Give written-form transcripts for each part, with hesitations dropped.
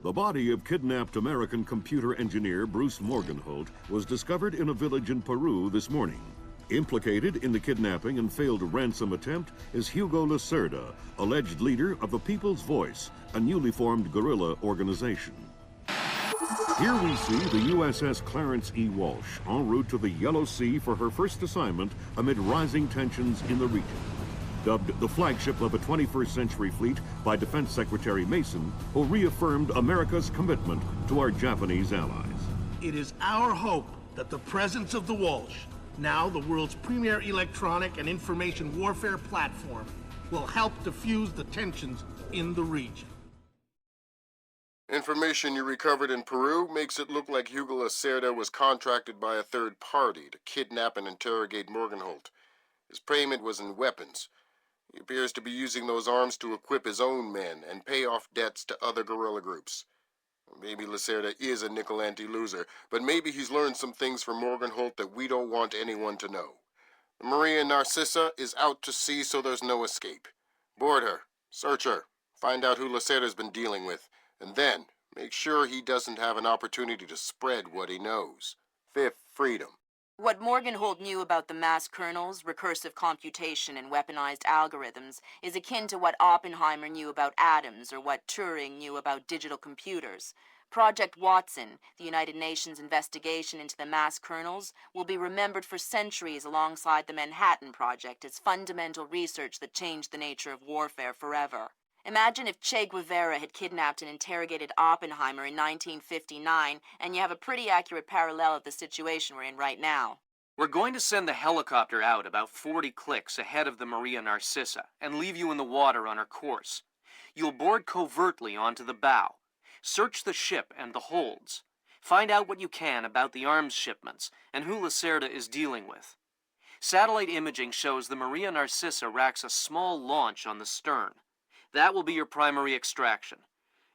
The body of kidnapped American computer engineer Bruce Morgenholt was discovered in a village in Peru this morning. Implicated in the kidnapping and failed ransom attempt is Hugo Larceda, alleged leader of the People's Voice, a newly formed guerrilla organization. Here we see the USS Clarence E. Walsh en route to the Yellow Sea for her first assignment amid rising tensions in the region. Dubbed the flagship of a 21st century fleet by Defense Secretary Mason, who reaffirmed America's commitment to our Japanese allies. It is our hope that the presence of the Walsh, now the world's premier electronic and information warfare platform, will help diffuse the tensions in the region. Information you recovered in Peru makes it look like Hugo Larceda was contracted by a third party to kidnap and interrogate Morgenholt. His payment was in weapons. He appears to be using those arms to equip his own men and pay off debts to other guerrilla groups. Maybe Larceda is a nickel-ante loser, but maybe he's learned some things from Morgenholt that we don't want anyone to know. The Maria Narcissa is out to sea, so there's no escape. Board her, search her, find out who Larceda's been dealing with, and then make sure he doesn't have an opportunity to spread what he knows. Fifth freedom. What Morgenholt knew about the mass kernels, recursive computation, and weaponized algorithms is akin to what Oppenheimer knew about atoms or what Turing knew about digital computers. Project Watson, the United Nations investigation into the mass kernels, will be remembered for centuries alongside the Manhattan Project as fundamental research that changed the nature of warfare forever. Imagine if Che Guevara had kidnapped and interrogated Oppenheimer in 1959, and you have a pretty accurate parallel of the situation we're in right now. We're going to send the helicopter out about 40 clicks ahead of the Maria Narcissa and leave you in the water on her course. You'll board covertly onto the bow. Search the ship and the holds. Find out what you can about the arms shipments and who Larceda is dealing with. Satellite imaging shows the Maria Narcissa racks a small launch on the stern. That will be your primary extraction.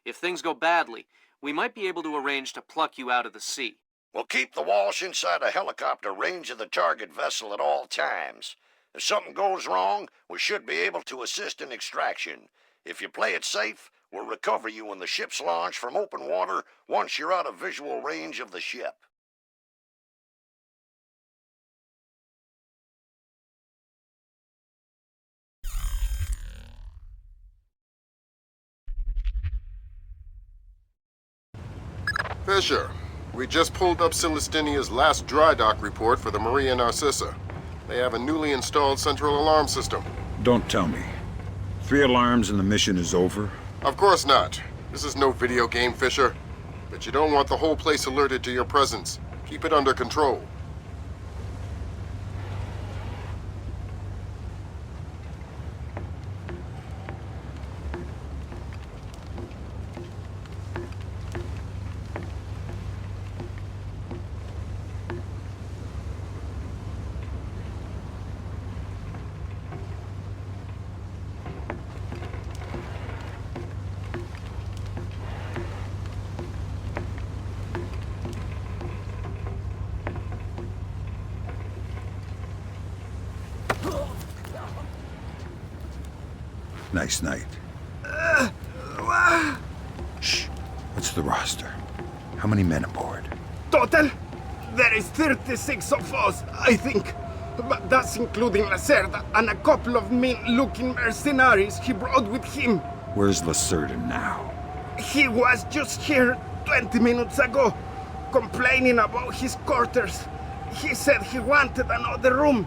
If things go badly, we might be able to arrange to pluck you out of the sea. We'll keep the Walsh inside a helicopter range of the target vessel at all times. If something goes wrong, we should be able to assist in extraction. If you play it safe, we'll recover you when the ship's launched from open water once you're out of visual range of the ship. Fisher, we just pulled up Celestinia's last dry dock report for the Maria Narcissa. They have a newly installed central alarm system. Don't tell me. 3 alarms and the mission is over? Of course not. This is no video game, Fisher. But you don't want the whole place alerted to your presence. Keep it under control. Nice night. Shh. What's the roster? How many men aboard? Total? There is 36 of us, I think. But that's including Larceda and a couple of mean-looking mercenaries he brought with him. Where's Larceda now? He was just here 20 minutes ago, complaining about his quarters. He said he wanted another room.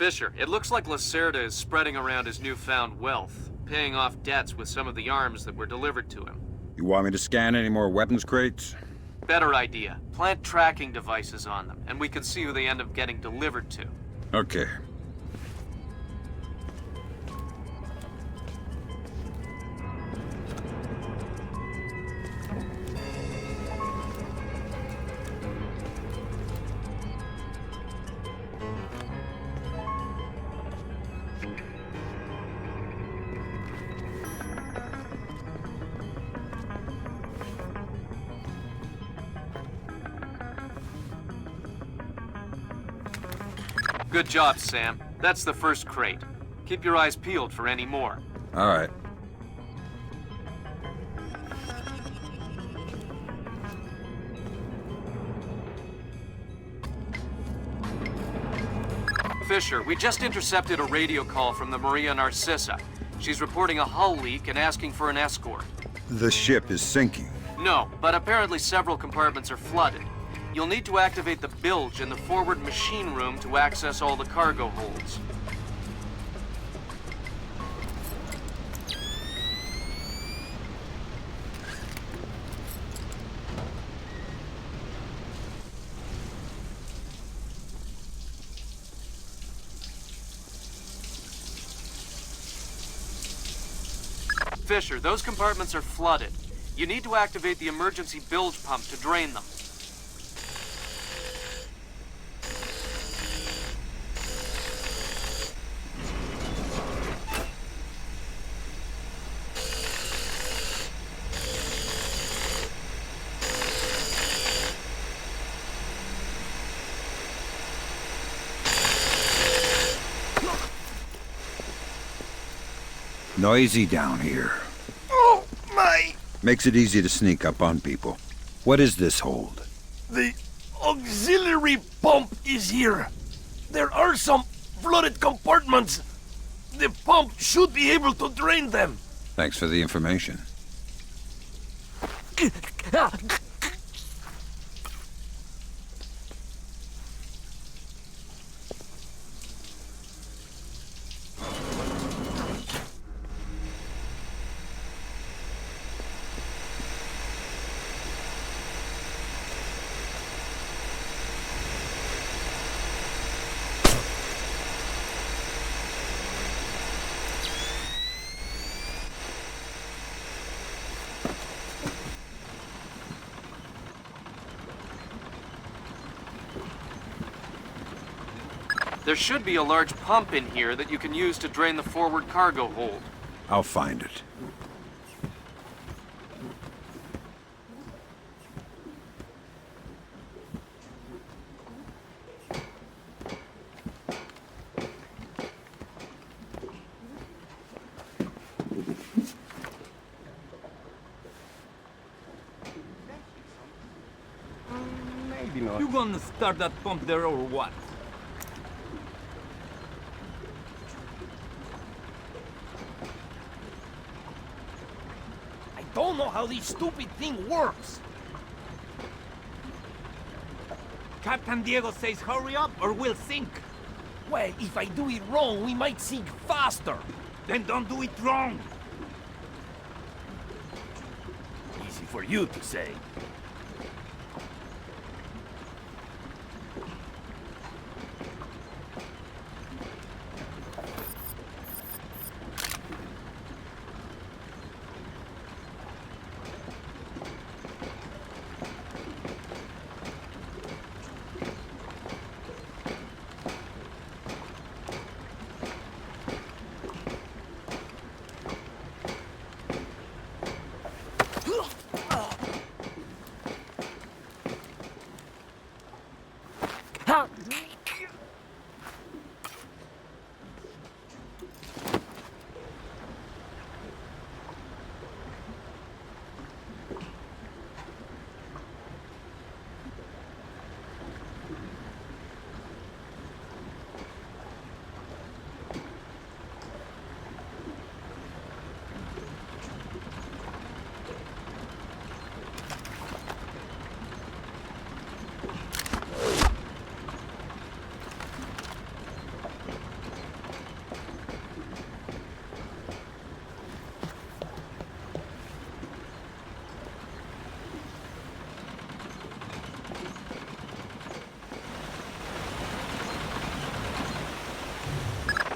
Fisher, it looks like Larceda is spreading around his newfound wealth, paying off debts with some of the arms that were delivered to him. You want me to scan any more weapons crates? Better idea. Plant tracking devices on them, and we can see who they end up getting delivered to. Okay. Good job, Sam. That's the first crate. Keep your eyes peeled for any more. All right. Fisher, we just intercepted a radio call from the Maria Narcissa. She's reporting a hull leak and asking for an escort. The ship is sinking. No, but apparently several compartments are flooded. You'll need to activate the bilge in the forward machine room to access all the cargo holds. Fisher, those compartments are flooded. You need to activate the emergency bilge pump to drain them. Noisy down here. Oh, my! Makes it easy to sneak up on people. What is this hold? The auxiliary pump is here. There are some flooded compartments. The pump should be able to drain them. Thanks for the information. There should be a large pump in here that you can use to drain the forward cargo hold. I'll find it. Maybe not. You gonna start that pump there or what? I don't know how this stupid thing works. Captain Diego says hurry up or we'll sink. Well, if I do it wrong, we might sink faster. Then don't do it wrong. Easy for you to say.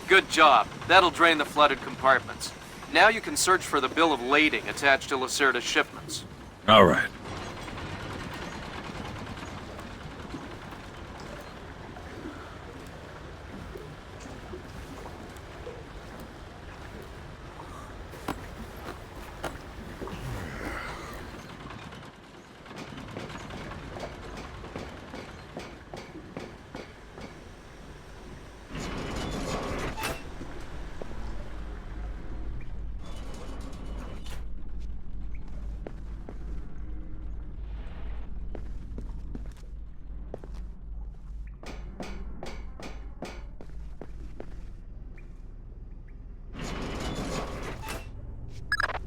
Good job. That'll drain the flooded compartments. Now you can search for the bill of lading attached to Larceda's shipments. All right.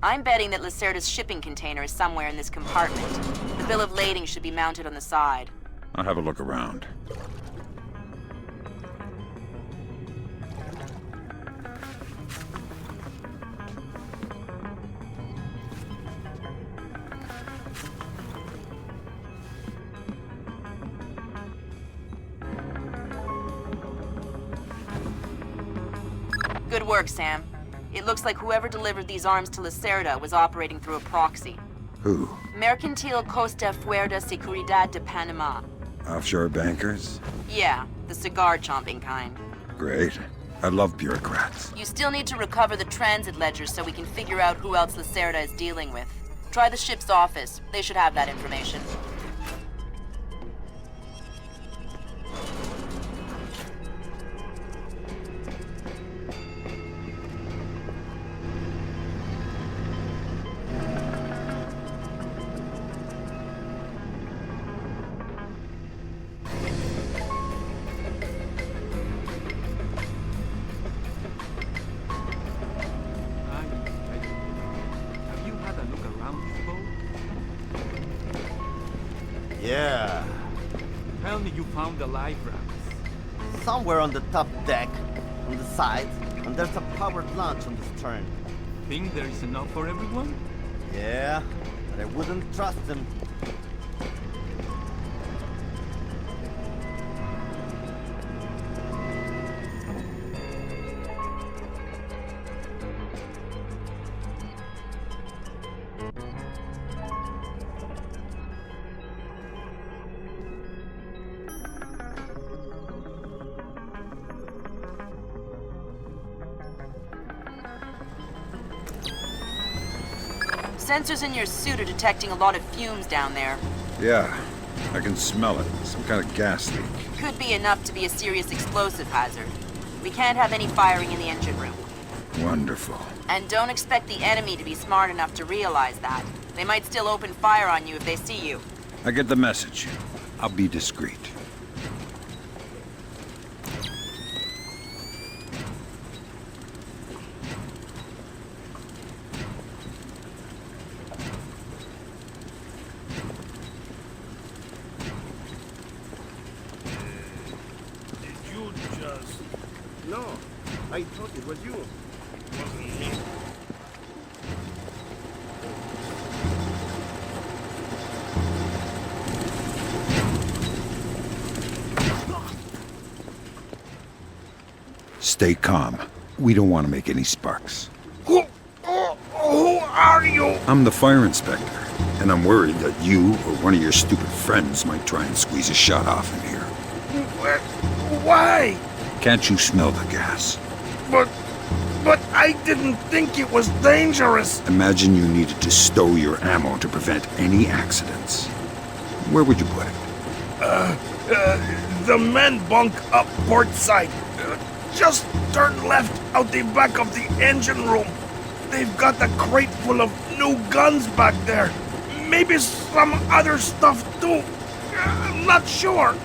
I'm betting that Larceda's shipping container is somewhere in this compartment. The bill of lading should be mounted on the side. I'll have a look around. Good work, Sam. It looks like whoever delivered these arms to Larceda was operating through a proxy. Who? Mercantil Costa Fuerza Seguridad de Panama. Offshore bankers? Yeah, the cigar-chomping kind. Great. I love bureaucrats. You still need to recover the transit ledgers so we can figure out who else Larceda is dealing with. Try the ship's office. They should have that information. Have you had a look around, Hugo? Yeah, Tell me you found the live rams. somewhere on the top deck, on the side, and there's a powered launch on the stern. Think there is enough for everyone? Yeah, but I wouldn't trust them. Sensors in your suit are detecting a lot of fumes down there. Yeah, I can smell it. Some kind of gas leak. Could be enough to be a serious explosive hazard. We can't have any firing in the engine room. Wonderful. And don't expect the enemy to be smart enough to realize that. They might still open fire on you if they see you. I get the message. I'll be discreet. Did you just... No, I thought it was you. Wasn't me. Stay calm. We don't want to make any sparks. Who are you? I'm the fire inspector, and I'm worried that you or one of your stupid friends might try and squeeze a shot off in here. Why? Can't you smell the gas? But I didn't think it was dangerous. Imagine you needed to stow your ammo to prevent any accidents. Where would you put it? The men bunk up port side. Just turn left out the back of the engine room. They've got a crate full of new guns back there. Maybe some other stuff too. I'm not sure.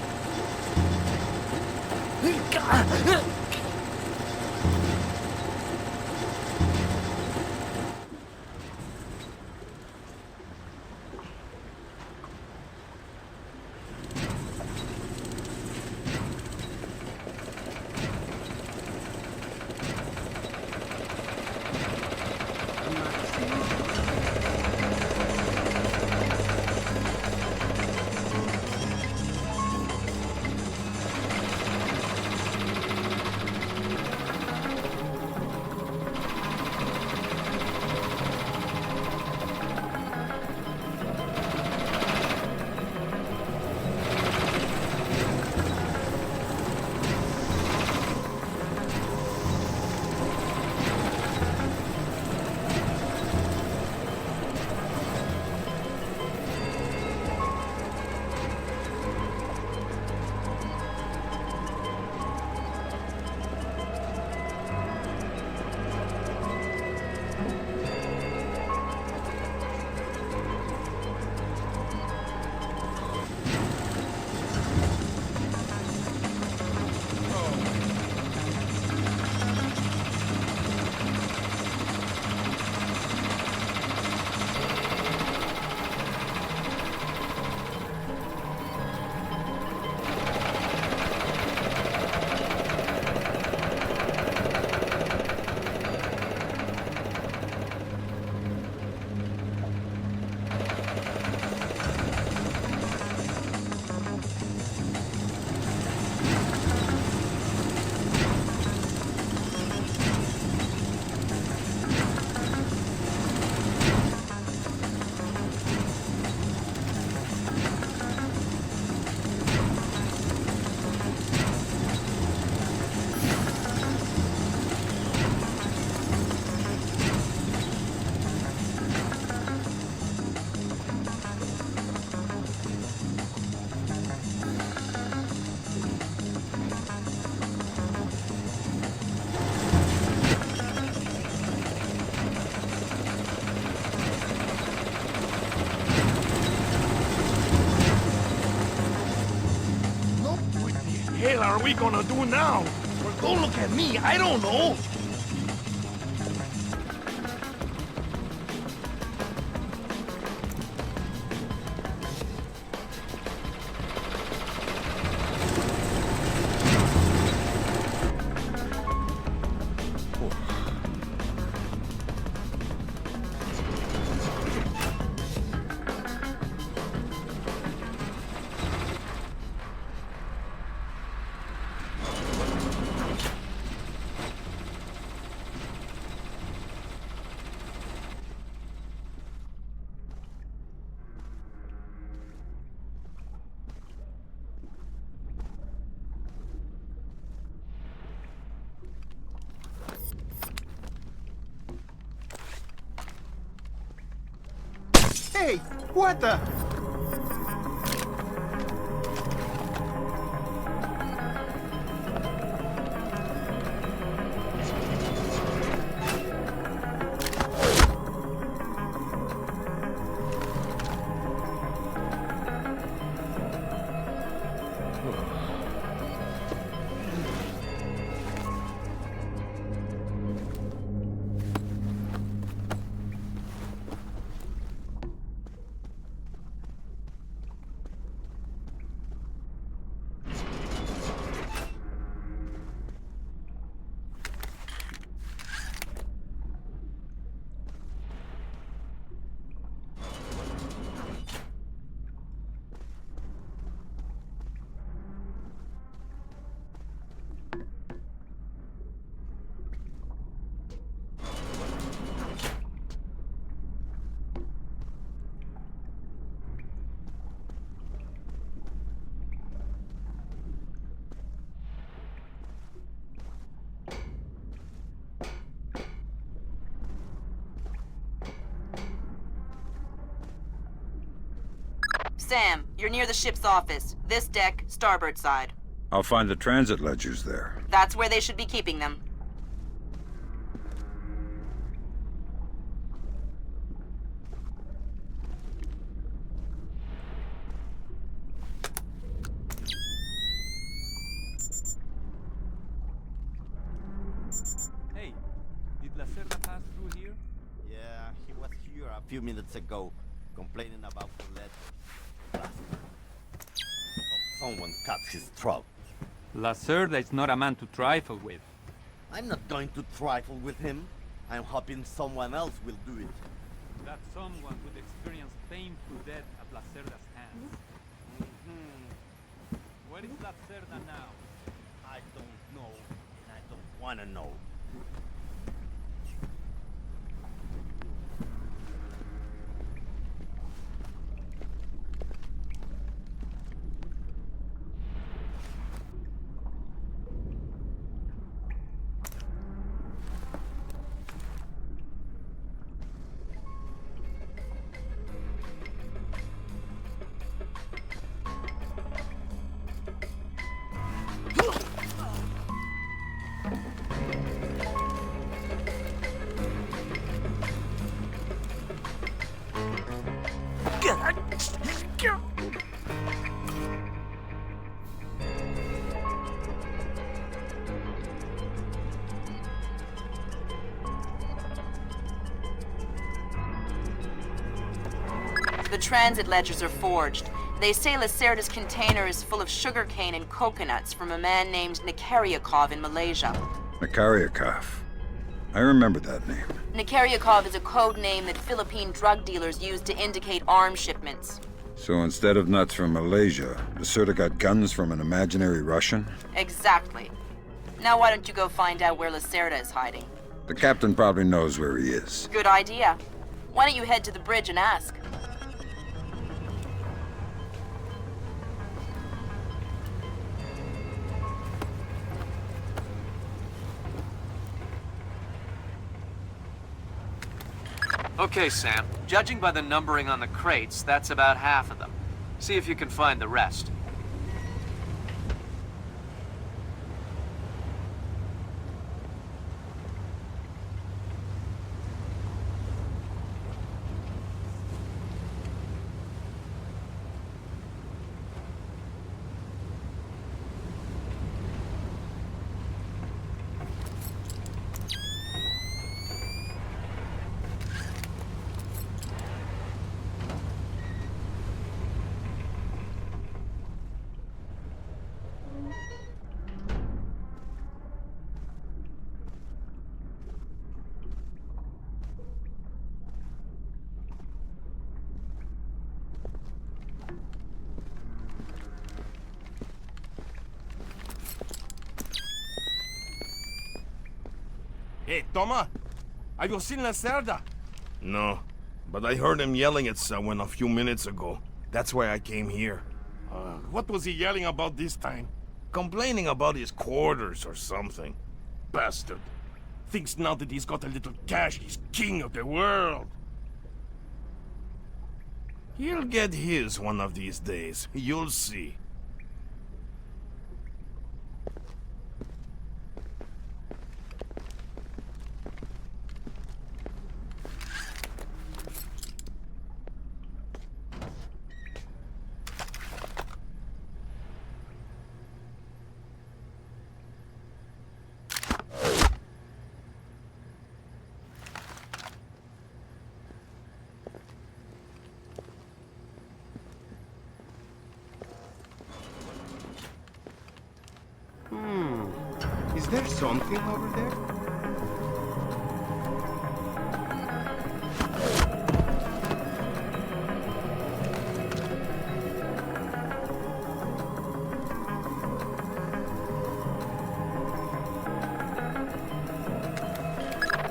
hell are we gonna do now? Well, don't look at me. I don't know. Hey, what the? Sam, you're near the ship's office. This deck, starboard side. I'll find the transit ledgers there. That's where they should be keeping them. Hey, did Larceda pass through here? Yeah, he was here a few minutes ago, complaining about the letter. Hope someone cut his throat. Larceda is not a man to trifle with. I'm not going to trifle with him. I'm hoping someone else will do it. That someone would experience painful death at Larceda's hands. Where is Larceda now? I don't know, and I don't want to know. The transit ledgers are forged. They say Larceda's container is full of sugarcane and coconuts from a man named Nikaryakov in Malaysia. Nikaryakov. I remember that name. Nikaryakov is a code name that Philippine drug dealers use to indicate arms shipments. So instead of nuts from Malaysia, Larceda got guns from an imaginary Russian? Exactly. Now why don't you go find out where Larceda is hiding? The captain probably knows where he is. Good idea. Why don't you head to the bridge and ask? Okay, Sam. Judging by the numbering on the crates, that's about half of them. See if you can find the rest. Hey, Toma, have you seen Larceda? No, but I heard him yelling at someone a few minutes ago. That's why I came here. What was he yelling about this time? Complaining about his quarters or something. Bastard. Thinks now that he's got a little cash, he's king of the world. He'll get his one of these days. You'll see. Is there something over there?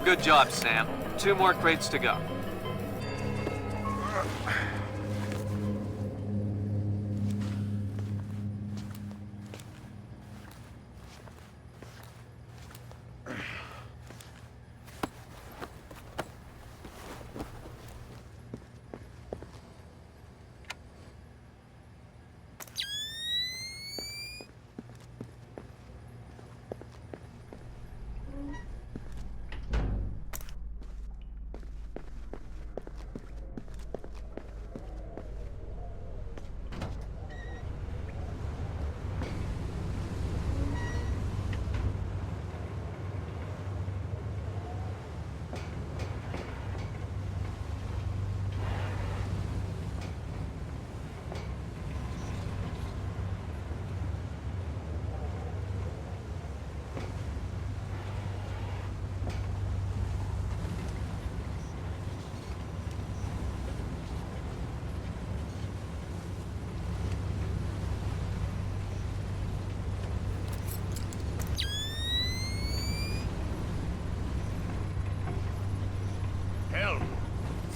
Good job, Sam. 2 more crates to go.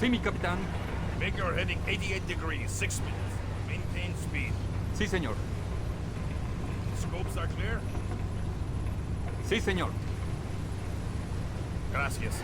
Sí, mi capitán. Make your heading 88 degrees, 6 minutes. Maintain speed. Sí, señor. Scopes are clear? Sí, señor. Gracias.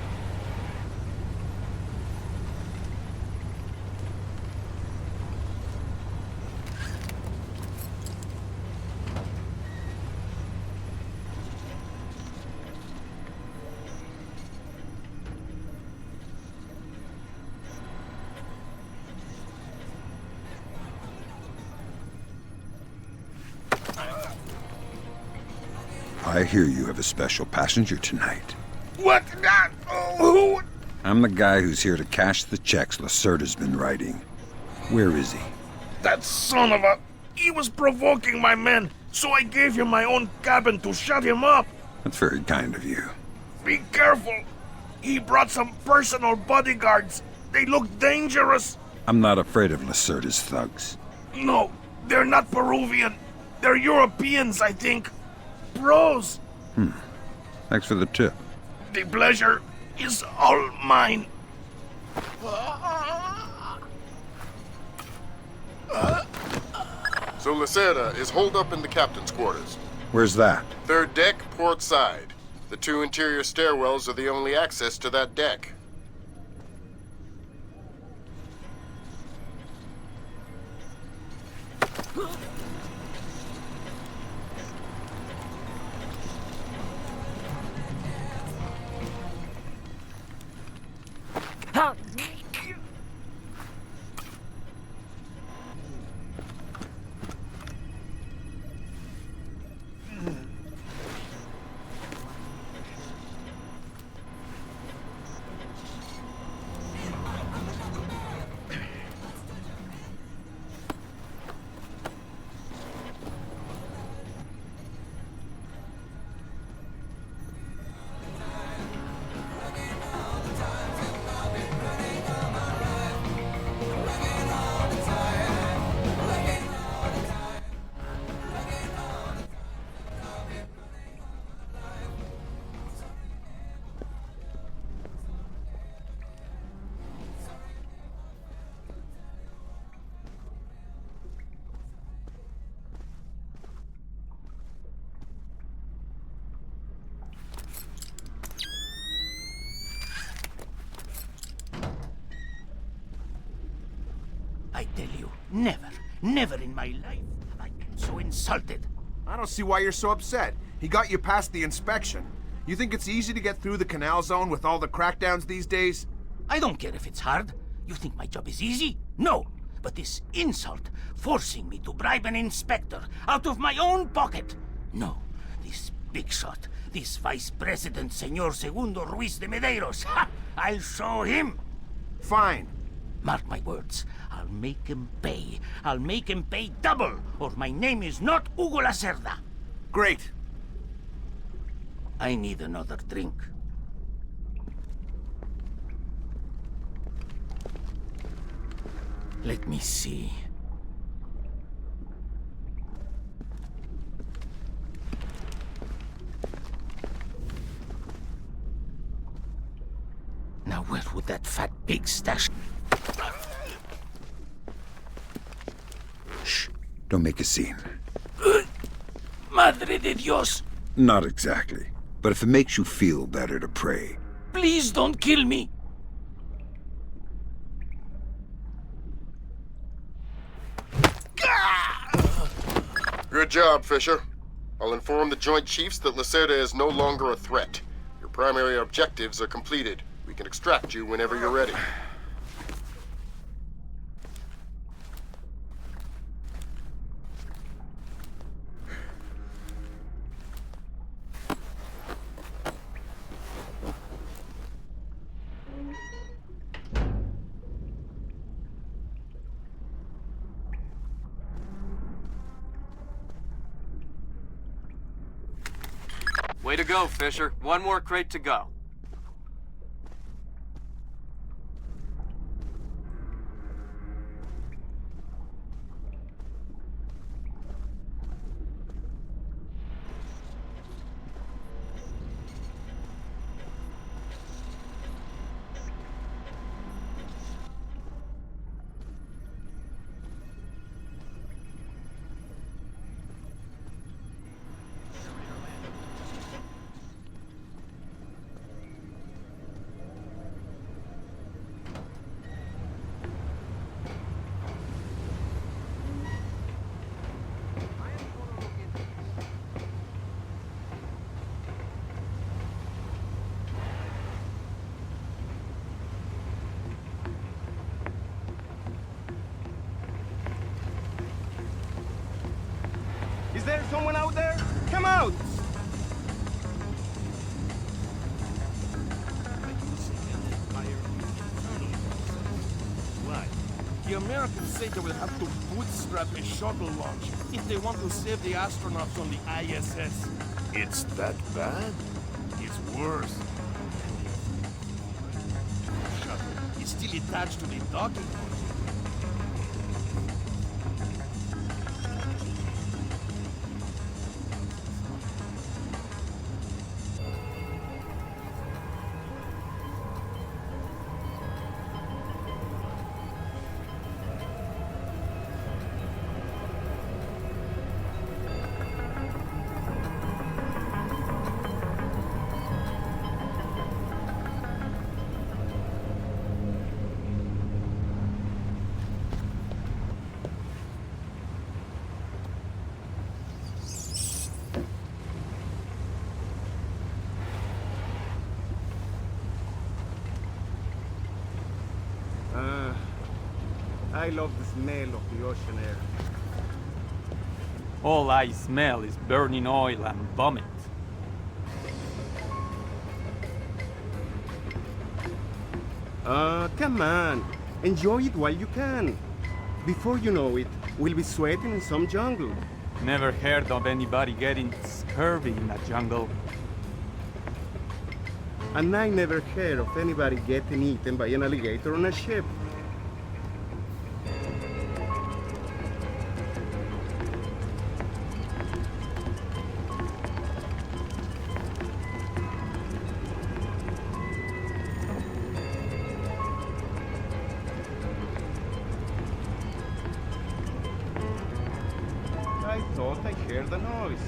I hear you have a special passenger tonight. What? Who? I'm the guy who's here to cash the checks Lacerda's been writing. Where is he? That son of a... He was provoking my men, so I gave him my own cabin to shut him up. That's very kind of you. Be careful. He brought some personal bodyguards. They look dangerous. I'm not afraid of Lacerda's thugs. No, they're not Peruvian. They're Europeans, I think. Bros. Thanks for the tip. The pleasure is all mine. So Larceda is holed up in the captain's quarters. Where's that? 3rd deck, port side. The 2 interior stairwells are the only access to that deck. Never in my life have I been so insulted. I don't see why you're so upset. He got you past the inspection. You think it's easy to get through the canal zone with all the crackdowns these days? I don't care if it's hard. You think my job is easy? No. But this insult, forcing me to bribe an inspector out of my own pocket. No. This big shot, this Vice President, Señor Segundo Ruiz de Medeiros. Ha! I'll show him. Fine. Mark my words. I'll make him pay. I'll make him pay double, or my name is not Hugo Larceda. Great. I need another drink. Let me see. Now where would that fat pig stash? Shh. Don't make a scene. Madre de Dios! Not exactly. But if it makes you feel better to pray. Please don't kill me! Good job, Fisher. I'll inform the Joint Chiefs that Larceda is no longer a threat. Your primary objectives are completed. We can extract you whenever you're ready. Way to go, Fisher. One more crate to go. Is there someone out there? Come out! Why? The Americans say they will have to bootstrap a shuttle launch if they want to save the astronauts on the ISS. It's that bad? It's worse. The shuttle is still attached to the docking port. I love the smell of the ocean air. All I smell is burning oil and vomit. Come on. Enjoy it while you can. Before you know it, we'll be sweating in some jungle. Never heard of anybody getting scurvy in a jungle. And I never heard of anybody getting eaten by an alligator on a ship. I thought I heard a noise.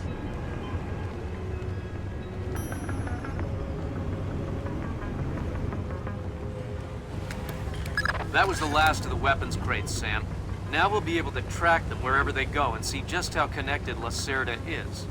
That was the last of the weapons crates, Sam. Now we'll be able to track them wherever they go and see just how connected Larceda is.